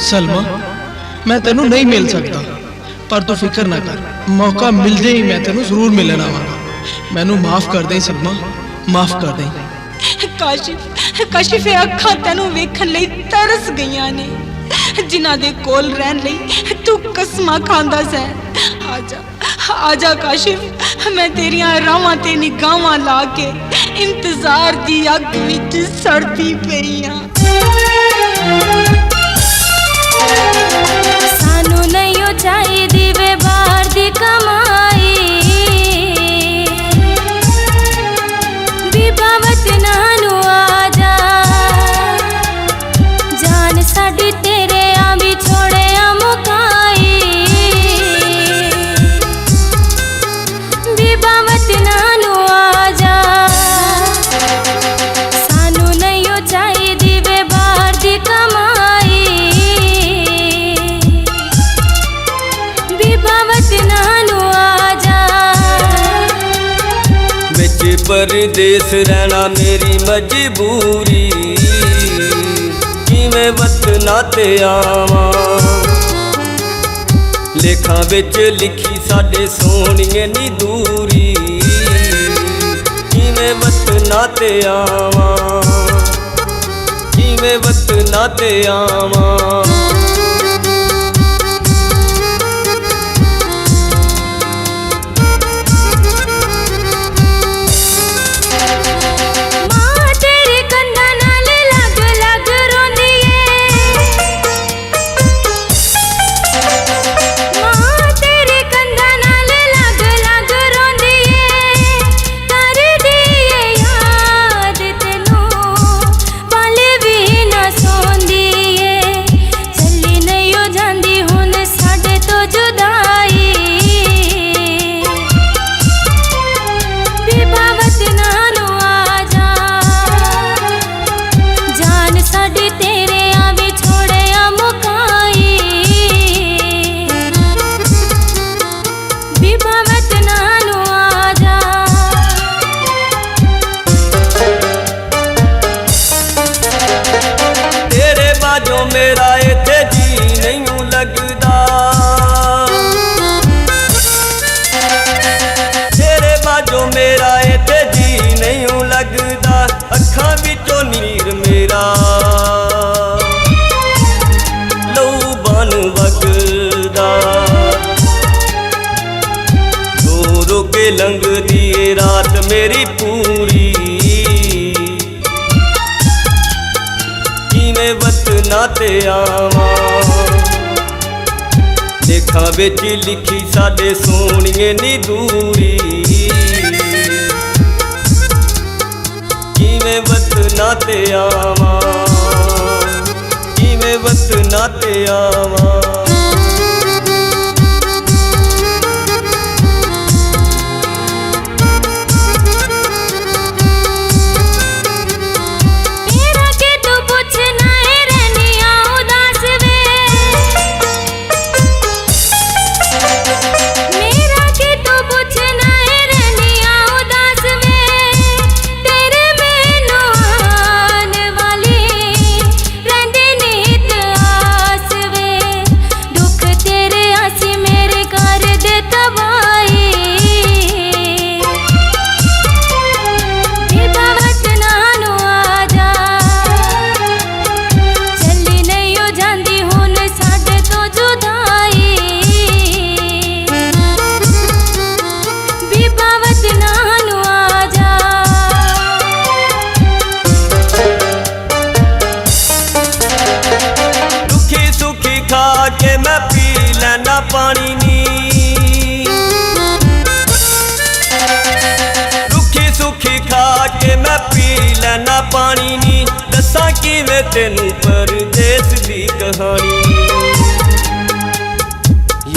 सलमा, मैं तेनू नहीं मिल सकता, पर तू फिक्र ना कर, मौका मिलदे ही मैं तेनू जरूर मिलन आवांगा। मैनू माफ कर दे सलमा, माफ कर दे। काशिफ काशिफ अखां तैनू वेखण लई तरस गईयां ने, जिन्हां दे कोल रहन लई तू कसमां खांदा सै। आजा आजा काशिफ, मैं तेरियां रावां ते निगाहां ला के इंतजार दी अग विच सड़दी पई आं। सानू नहीं चाहिदी वे बाहर दी कमाई, बीबा वतना नू आजा, जान साडी तेरे आ भी छोड़े आ मुकाई, बीबा वतना नू आजा, सानू नहीं चाहिदी वे बाहर दी कमाई, बीबा वतना नू आजा। विच परदेस रहना मेरी मजबूरी, किवें वतना ते आवां, लेखां विच लिखी साडे सोहणिए नी दूरी, किवें वतना ते आवां, किवें वतना ते आवां। मेरा इत्थे जी नहीं लगदा, तेरे बाजो मेरा इत्थे जी नहीं लगदा, अखां विचों नीर मेरा लहू बन वगदा, रो रो के लंघदी रात मेरी पूरी, किवें वतना ते आवां, लेखां विच लिखी साडे सोहणिए नी दूरी, किवें वतना ते आवां, किवें वतना ते आवां। के मैं पी लेना पानी नी, रुखी सुखी खा के मैं पी लेना पानी नी, दसा किवें तेनू परदेस दी कहानी,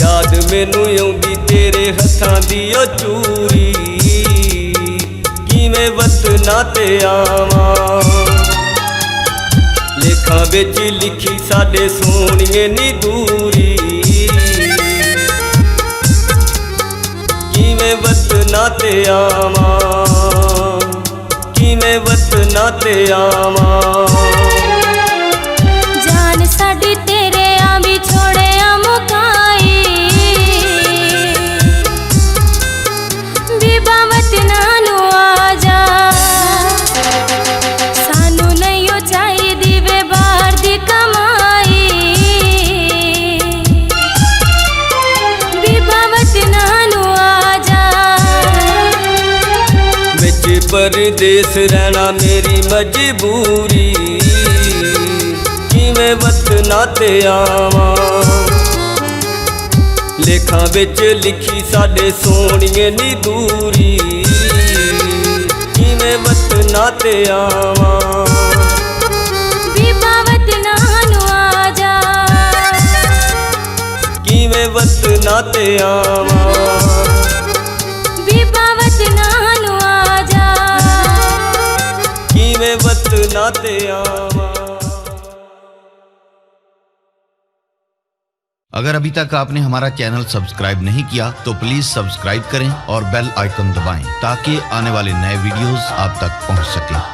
याद मैनू आउंदी तेरे हत्थां दी ओ चूरी, किवें वतना ते आवां, लेखां विच लिखी साडे सोहणिए नी दूरी, किवें वतना ते आवां, किवें वतना ते आवां। जान साडी तेरे परदेस रहना मेरी मजबूरी किवें वतना ते आवां लेखां विच लिखी साडे सोहणिए नी दूरी किवें वतना ते आवां बीबा वतना नू आजा किवें वतना ते आवां बीबा वतना नू आजा किवें वतना ते आवां। अगर अभी तक आपने हमारा चैनल सब्सक्राइब नहीं किया तो प्लीज सब्सक्राइब करें और बेल आइकन दबाएं ताकि आने वाले नए वीडियोस आप तक पहुंच सकें।